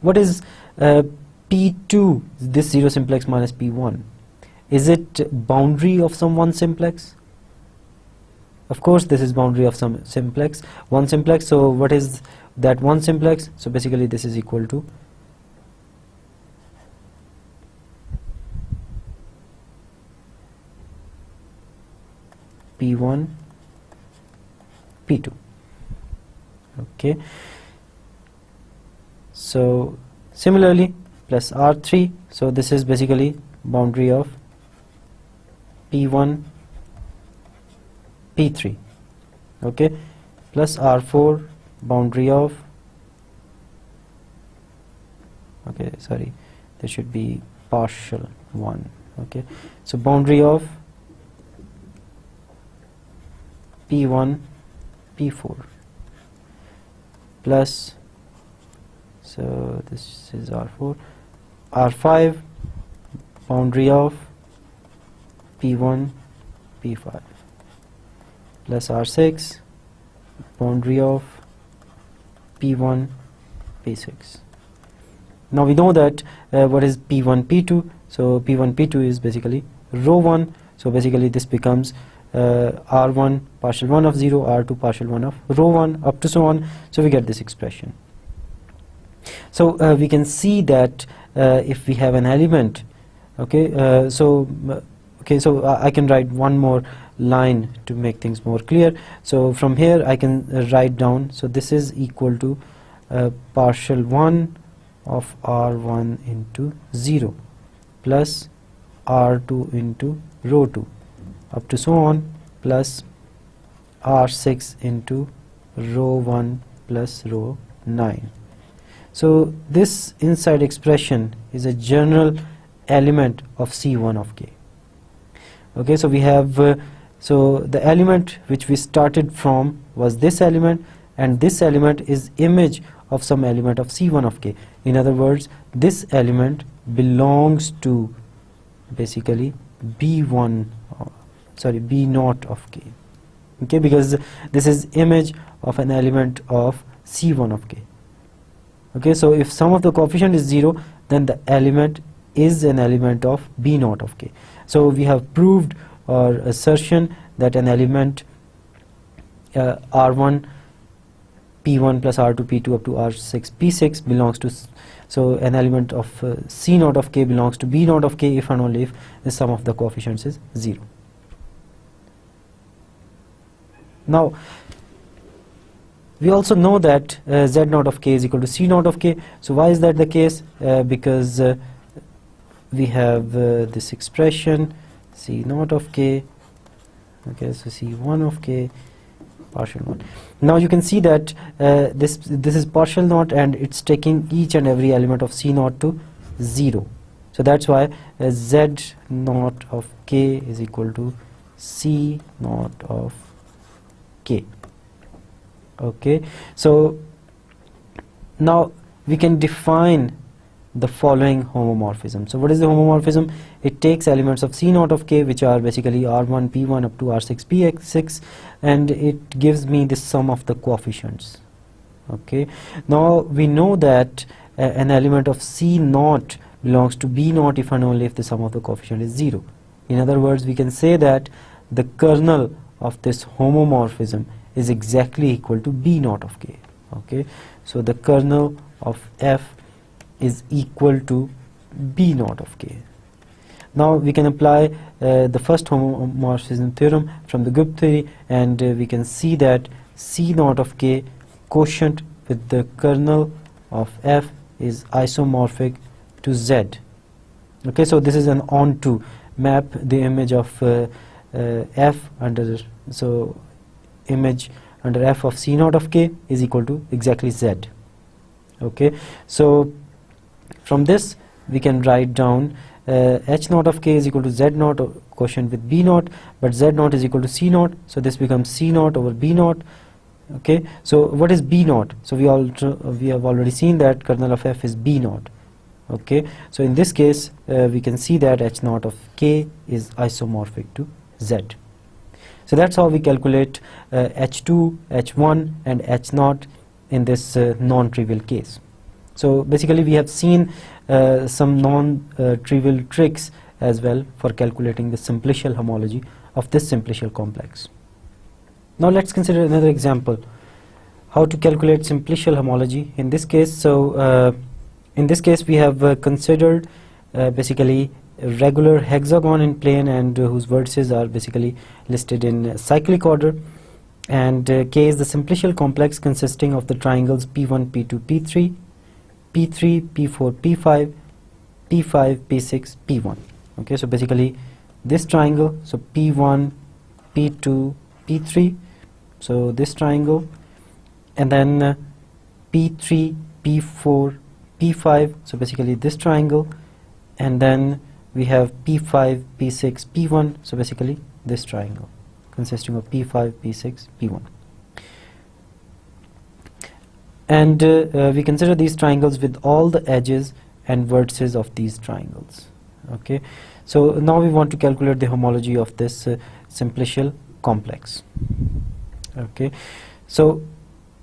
what is P2, this zero simplex minus P1? Is it boundary of some one simplex? Of course this is boundary of some simplex, one simplex. So what is that one simplex? So basically this is equal to P1 P2. Okay, so similarly plus R3, so this is basically boundary of P1 P3. Okay, plus R4 boundary of, okay, sorry, there should be partial 1. Okay, so boundary of P1 P4 plus, so this is R4, R5 boundary of P1 P5 plus R6 boundary of P1 P6. Now we know that what is P1 P2, so P1 P2 is basically row 1, so basically this becomes R1 partial 1 of 0, R2 partial 1 of row 1, up to so on, so we get this expression. So we can see that if we have an element, okay, so I can write one more line to make things more clear. So from here I can write down, so this is equal to partial 1 of R1 into 0 plus R2 into row 2 up to so on, plus R6 into row 1 plus row 9. So this inside expression is a general element of C1 of K. Okay, so we have so the element which we started from was this element, and this element is image of some element of C1 of K. In other words, this element belongs to basically B1, sorry, B0 of K. Okay, because this is image of an element of C1 of K. Okay, so if sum of the coefficient is 0, then the element is an element of B0 of K. So we have proved our assertion that an element R1 P1 plus R2 P2 up to R6 P6 belongs to, so an element of C0 of K belongs to B0 of K if and only if the sum of the coefficients is 0. Now we also know that Z0 of K is equal to C0 of K. So why is that the case? Because we have this expression C0 of K, okay, so C1 of K partial knot. Now you can see that this is partial knot, and it's taking each and every element of C naught to 0. So that's why Z naught of K is equal to C naught of K. Okay, so now we can define the following homomorphism. So what is the homomorphism? It takes elements of C naught of K, which are basically R1 P1 up to R6 Px6, and it gives me the sum of the coefficients. Okay, now we know that an element of C naught belongs to B naught if and only if the sum of the coefficient is 0. In other words, we can say that the kernel of this homomorphism is exactly equal to B naught of K. Okay, so the kernel of F is equal to B naught of K. Now we can apply the first homomorphism theorem from the group theory, and we can see that C naught of K quotient with the kernel of F is isomorphic to Z. Okay, so this is an onto map the image of F under, so image under F of C naught of K is equal to exactly Z. Okay, so from this we can write down H naught of K is equal to Z naught quotient with B naught, but Z naught is equal to C naught, so this becomes C naught over B naught. Okay, so what is B naught? So we have already seen that kernel of F is B naught. Okay, so in this case we can see that H naught of K is isomorphic to Z. So that's how we calculate H2, H1 and H naught in this non-trivial case. So basically we have seen some non-trivial tricks as well for calculating the simplicial homology of this simplicial complex. Now let's consider another example, how to calculate simplicial homology in this case. So in this case we have considered basically a regular hexagon in plane, and whose vertices are basically listed in cyclic order, and K is the simplicial complex consisting of the triangles P1, P2, P3, P3, P4, P5, P5, P6, P1. Okay, so basically this triangle, so P1, P2, P3, so this triangle, and then P3, P4, P5, so basically this triangle, and then we have P5, P6, P1, so basically this triangle consisting of P5, P6, P1. And we consider these triangles with all the edges and vertices of these triangles. Okay, so now we want to calculate the homology of this simplicial complex. Okay, so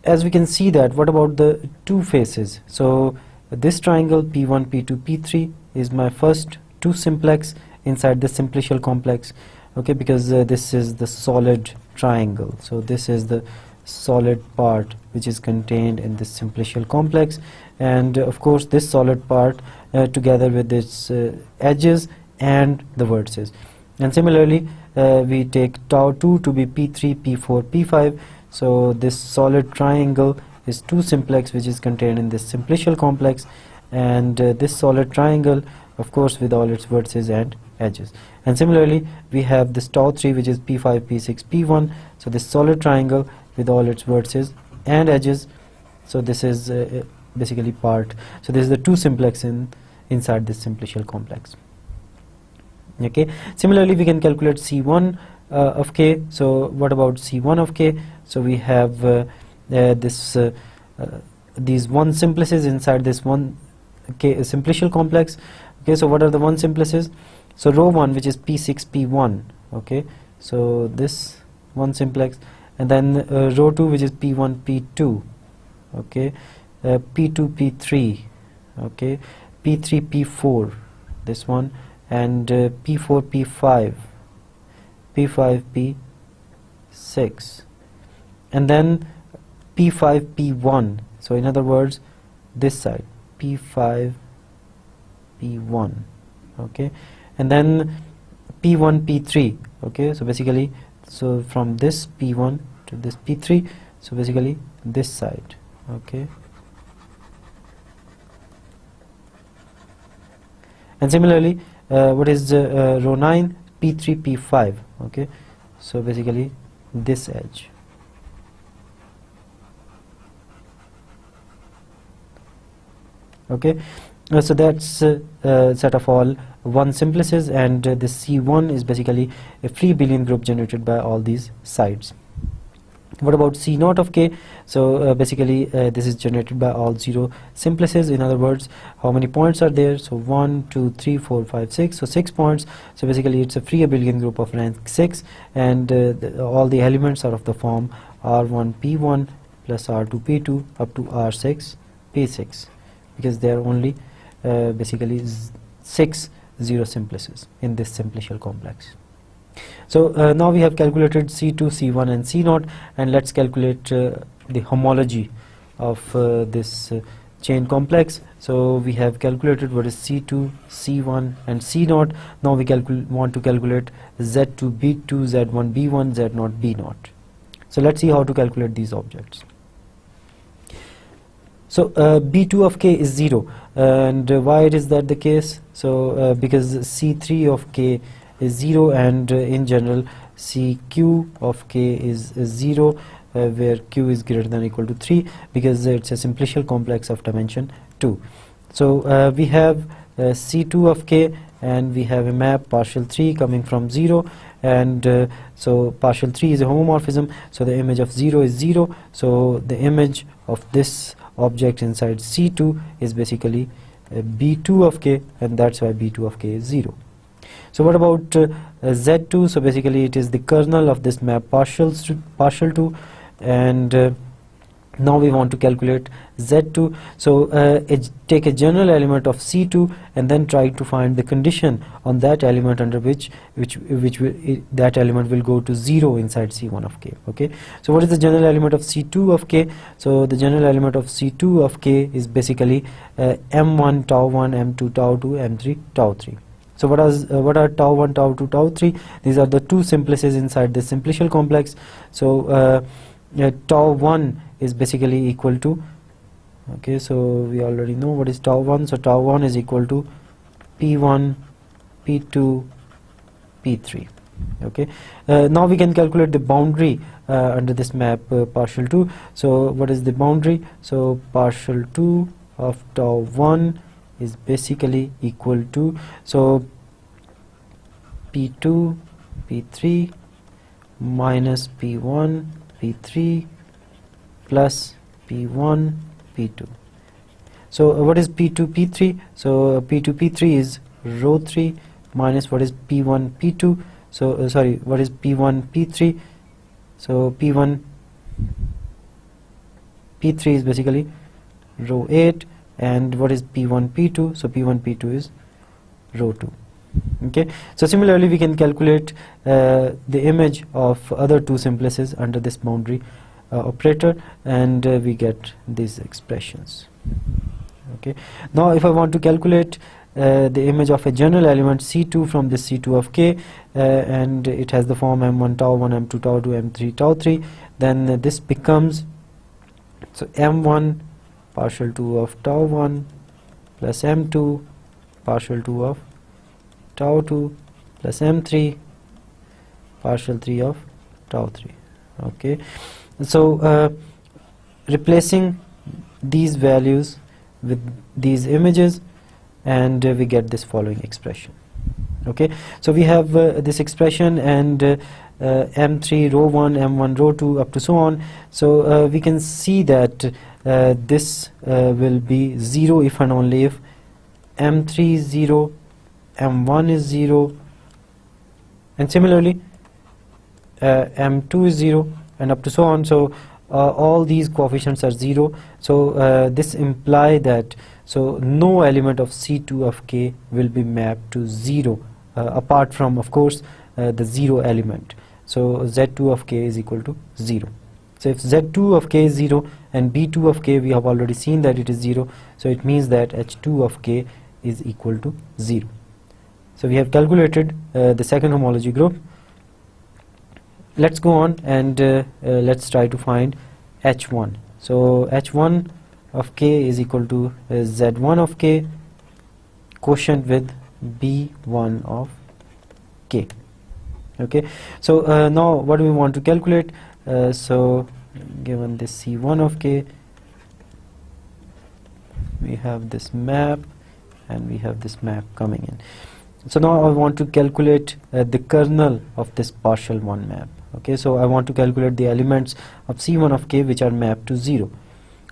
as we can see that, what about the two faces? So this triangle P1, P2, P3 is my first two simplex inside the simplicial complex. Okay, because this is the solid triangle, so this is the solid part which is contained in this simplicial complex, and of course this solid part together with its edges and the vertices. And similarly we take tau 2 to be P3, P4, P5, so this solid triangle is two simplex which is contained in this simplicial complex, and this solid triangle of course with all its vertices and edges. And similarly we have this tau 3 which is P5, P6, P1, so this solid triangle with all its vertices and edges, so this is basically part, so this is the two simplex inside this simplicial complex. Okay, similarly we can calculate C1 of K. So what about C1 of K? So we have these one simplices inside this one K simplicial complex. Okay, so what are the one simplices? So rho 1 which is P6, P1, okay, so this one simplex, and then rho 2 which is P1, P2, okay, P2, P3, okay, P3, P4, this one, and P4, P5, P5, P6, and then P5, P1, so in other words this side P5, P1, okay, and then P1, P3, okay, so basically, so from this P1 to this P3, so basically this side, okay, and similarly what is row 9? P3, P5, okay, so basically this edge. Okay, so that's set of all 1 simplices, and the C1 is basically a free abelian group generated by all these sides. What about C0 of K? So basically this is generated by all 0 simplices. In other words, how many points are there? So 1, 2, 3, 4, 5, 6. So 6 points. So basically it's a free abelian group of rank 6, and all the elements are of the form R1 P1 plus R2 P2 up to R6 P6, because there are only basically 6 0 simplices in this simplicial complex. So now we have calculated C2, C1 and C0, and let's calculate the homology of this chain complex. So we have calculated what is C2, C1 and C0. Now we want to calculate Z2, B2, Z1, B1, Z0, B0. So let's see how to calculate these objects. So B2 of K is 0, and why it is that the case? So because C3 of K is 0, and in general CQ of K is 0, where Q is greater than or equal to 3, because it's a simplicial complex of dimension 2. So we have C2 of K, and we have a map partial 3 coming from 0, and so partial 3 is a homomorphism, so the image of 0 is 0, so the image of this object inside C2 is basically B2 of K, and that's why B2 of K is 0. So what about Z2? So basically it is the kernel of this map partial 2, and now we want to calculate Z2. So take a general element of C2 and then try to find the condition on that element under which that element will go to 0 inside C1 of K. Okay, so what is the general element of C2 of K? So the general element of C2 of K is basically M1 tau 1, M2 tau 2, M3 tau 3. So what are tau 1, tau 2, tau 3? These are the 2 simplices inside the simplicial complex. So tau 1 is basically equal to, okay, so we already know what is tau 1. So tau 1 is equal to P1, P2, P3. Okay, now we can calculate the boundary under this map partial 2. So what is the boundary? So partial 2 of tau 1 is basically equal to, so P2, P3 minus P1, P3 plus P1, P2. So what is P2, P3? So P2, P3 is rho 3 minus what is P1, P2. So sorry, what is P1, P3? So P1, P3 is basically rho 8, and what is P1, P2? So P1, P2 is rho 2. Okay, so similarly we can calculate the image of other 2 simplices under this boundary operator, and we get these expressions. Okay, now if I want to calculate the image of a general element C2 from this C2 of K, and it has the form M1 tau 1, M2 tau 2, M3 tau 3, then this becomes, so M1 partial 2 of tau 1 plus M2 partial 2 of tau 2 plus M3 partial 3 of tau 3. Okay, so replacing these values with these images, and we get this following expression. Okay, so we have this expression, and M3 rho 1, M1 rho 2 up to so on. So we can see that this will be 0 if and only if M3 is 0, M1 is 0, and similarly M2 is 0, and up to so on. So all these coefficients are 0. So this implies that so no element of C2 of K will be mapped to 0 apart from, of course, the 0 element. So Z2 of K is equal to 0. So if Z2 of K is 0 and B2 of K we have already seen that it is 0, so it means that H2 of K is equal to 0. So we have calculated the second homology group. Let's go on and let's try to find H1. So H1 of K is equal to Z1 of K quotient with B1 of K. Okay, so now what do we want to calculate? So given this C1 of K, we have this map and we have this map coming in. So now I want to calculate the kernel of this partial 1 map. Okay, so I want to calculate the elements of C1 of k which are mapped to 0.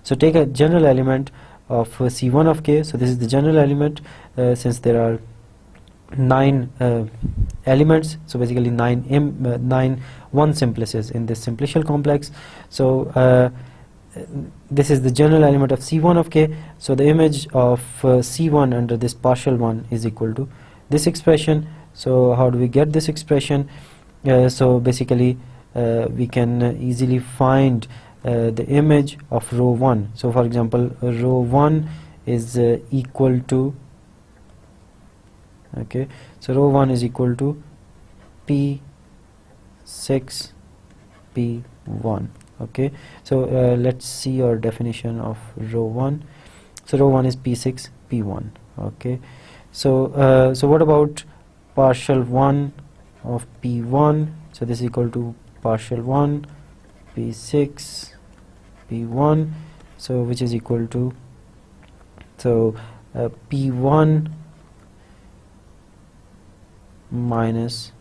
So take a general element of C1 of k. So this is the general element, since there are 9 elements, so basically 9 one simplices in this simplicial complex. So this is the general element of C1 of k. So the image of C1 under this partial 1 is equal to this expression. So how do we get this expression? So basically we can easily find the image of row 1. So for example, row 1 is equal to, okay, so row 1 is equal to P6 P1. Okay, so let's see our definition of row 1. So row 1 is P6 P1. Okay, so so what about partial 1 of P1? So this is equal to partial 1 P6 P1, so which is equal to, so P1 minus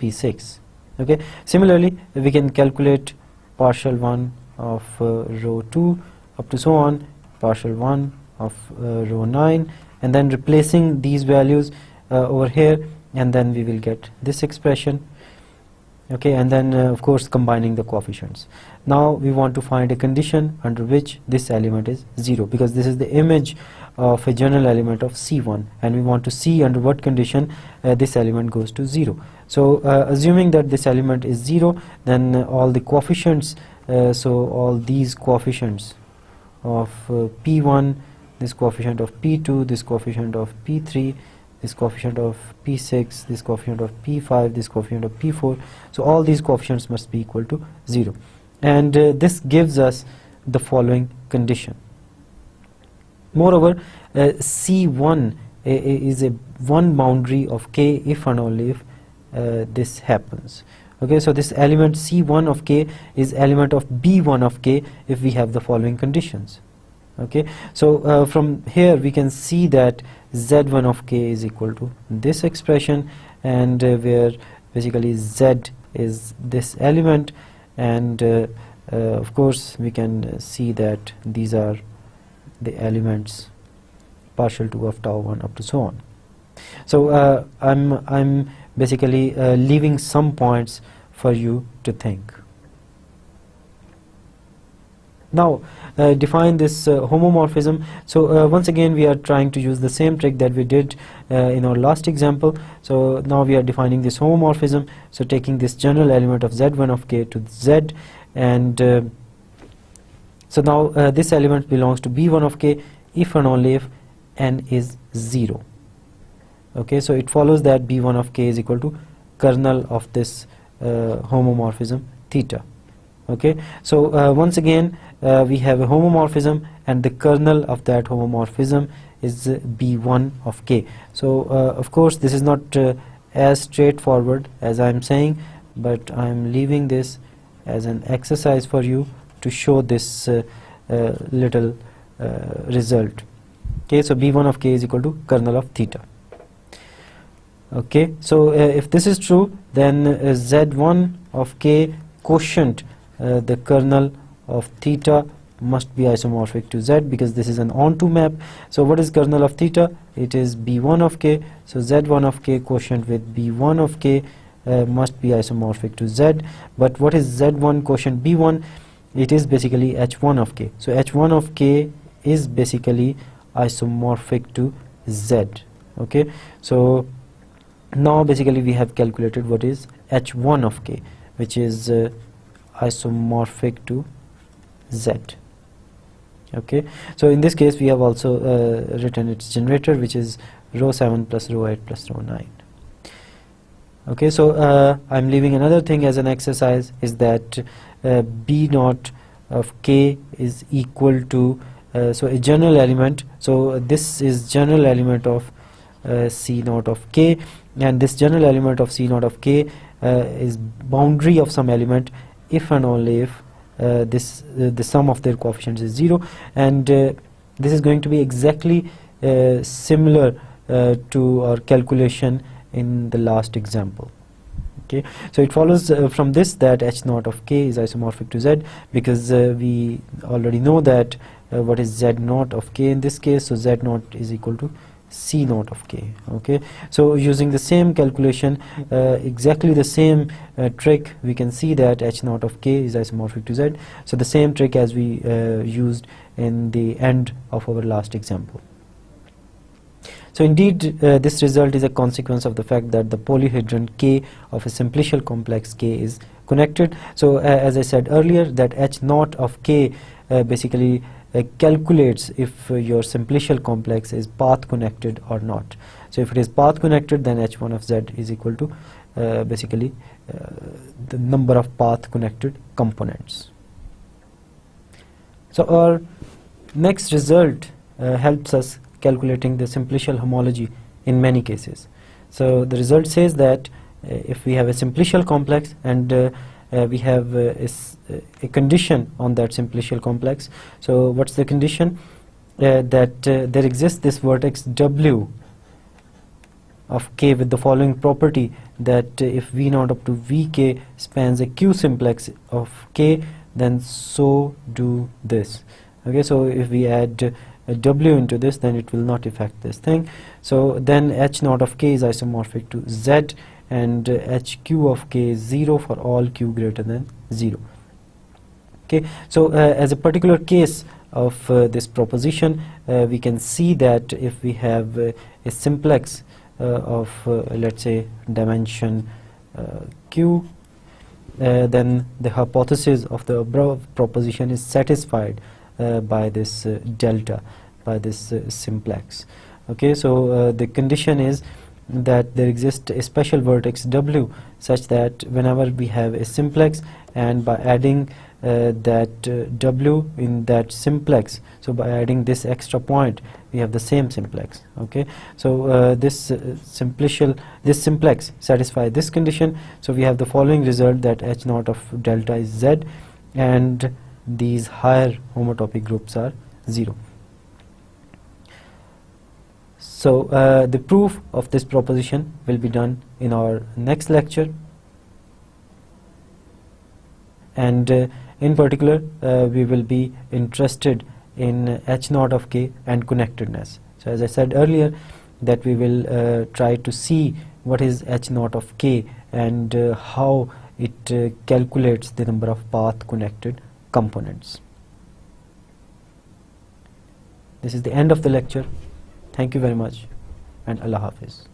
P6. Okay, similarly we can calculate partial 1 of row 2 up to so on, partial 1 of row 9, and then replacing these values over here, and then we will get this expression. Okay, and then of course combining the coefficients. Now we want to find a condition under which this element is 0, because this is the image of a general element of C1, and we want to see under what condition this element goes to 0. So assuming that this element is 0, then all the coefficients, so all these coefficients of P1, this coefficient of P2, this coefficient of P3, this coefficient of P6, this coefficient of P5, this coefficient of P4, so all these coefficients must be equal to 0, and this gives us the following condition. Moreover, C1 is a one boundary of k if and only if this happens. Okay, so this element C1 of k is element of B1 of k if we have the following conditions. Okay, so from here we can see that Z1 of k is equal to this expression, and where basically Z is this element, and of course we can see that these are the elements partial 2 of tau 1 up to so on. So I'm basically leaving some points for you to think. Now define this homomorphism. So once again we are trying to use the same trick that we did in our last example. So now we are defining this homomorphism, so taking this general element of Z1 of k to Z, and so now this element belongs to B1 of k if and only if n is 0. Okay, so it follows that B1 of k is equal to kernel of this homomorphism theta. Okay, so once again we have a homomorphism, and the kernel of that homomorphism is B1 of k. So of course this is not as straightforward as I'm saying, but I'm leaving this as an exercise for you to show this little result. Okay, so B1 of k is equal to kernel of theta. Okay, so if this is true, then Z1 of k quotient the kernel of theta must be isomorphic to Z, because this is an onto map. So what is kernel of theta? It is B1 of k. So Z1 of k quotient with B1 of k must be isomorphic to Z. But what is Z1 quotient B1? It is basically H1 of k. So H1 of k is basically isomorphic to Z. Okay, so now basically we have calculated what is H1 of k, which is isomorphic to Z. Okay, so in this case we have also written its generator, which is row 7 plus row 8 plus row 9. Okay, so I'm leaving another thing as an exercise, is that B naught of k is equal to so a general element. So this is general element of C naught of k, and this general element of C naught of k is boundary of some element if and only if the sum of their coefficients is 0, and this is going to be exactly similar to our calculation in the last example. Okay, so it follows from this that h naught of k is isomorphic to z, because we already know that what is z naught of k in this case. So z naught is equal to c naught of k. Okay, so using the same calculation, exactly the same trick, we can see that h naught of k is isomorphic to z. So the same trick as we used in the end of our last example. So indeed, this result is a consequence of the fact that the polyhedron K of a simplicial complex K is connected. So as I said earlier, that h naught of K basically calculates if your simplicial complex is path connected or not. So if it is path connected, then h1 of z is equal to basically the number of path connected components. So our next result helps us calculating the simplicial homology in many cases. So the result says that if we have a simplicial complex and we have a condition on that simplicial complex. So what's the condition? That there exists this vertex W of K with the following property, that if V naught up to Vk spans a Q simplex of K, then so do this. Okay, so if we add a W into this, then it will not affect this thing. So then h naught of K is isomorphic to Z, and hq of K is 0 for all Q greater than 0. Okay, so as a particular case of this proposition, we can see that if we have a simplex of let's say dimension Q, then the hypothesis of the above proposition is satisfied by this delta, by this simplex. Okay, so the condition is that there exists a special vertex W such that whenever we have a simplex, and by adding that W in that simplex, so by adding this extra point, we have the same simplex. Okay, so this simplex satisfies this condition. So we have the following result, that h naught of delta is Z, and these higher homotopic groups are 0. So the proof of this proposition will be done in our next lecture, and in particular we will be interested in h naught of K and connectedness. So as I said earlier, that we will try to see what is h naught of K and how it calculates the number of path connected components. This is the end of the lecture. Thank you very much, and Allah Hafiz.